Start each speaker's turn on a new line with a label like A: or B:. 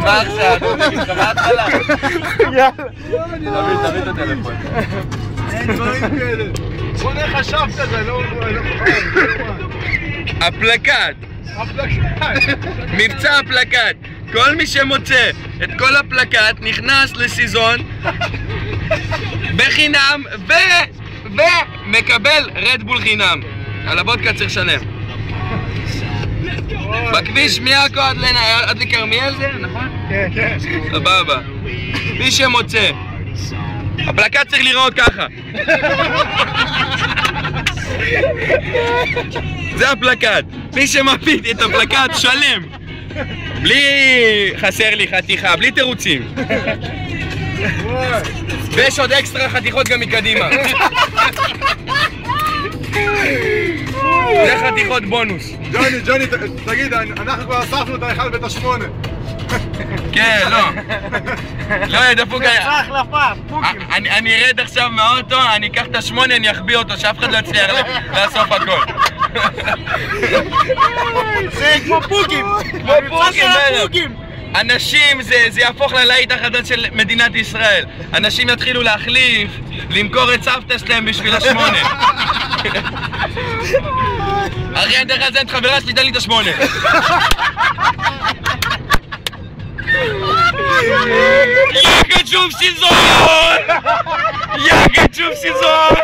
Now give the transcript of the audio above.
A: מה עכשיו? מה התחלה?
B: יאללה.
A: תביא את הטלפון.
C: אין דברים כאלה. בוא נחשבת זה, לא...
A: הפלקט. מבצע הפלקט. כל מי שמוצא את כל הפלקט נכנס לסיזון בחינם ומקבל רדבול חינם. על הוודקה צריך לשלם. בכביש מעכו עד לכרמיאל זה, נכון?
B: כן, כן.
A: סבבה. מי שמוצא, הפלקט צריך לראות ככה. זה הפלקט. מי שמפיץ את הפלקט שלם. בלי חסר לי חתיכה, בלי תירוצים. ויש עוד אקסטרה חתיכות גם מקדימה. זה חתיכות בונוס.
C: ג'וני, תגיד, אנחנו כבר אספנו את האחד ואת השמונה.
A: כן, לא. לא, דפוק.
B: יצא החלפה, פוקים.
A: אני ארד עכשיו מהאוטו, אני אקח את השמונה, אני אחביא אותו, שאף אחד לא יצליח לאסוף הכל.
B: זה כמו פוקים.
A: כמו פוקים, אנשים, זה יהפוך ללהיט החדש של מדינת ישראל. אנשים יתחילו להחליף, למכור את סבתא שלהם בשביל השמונה. אחי, אני דרך הזה את חברה שלי, תן לי את השמונה. יגד שוב סיזון! יגד שוב סיזון!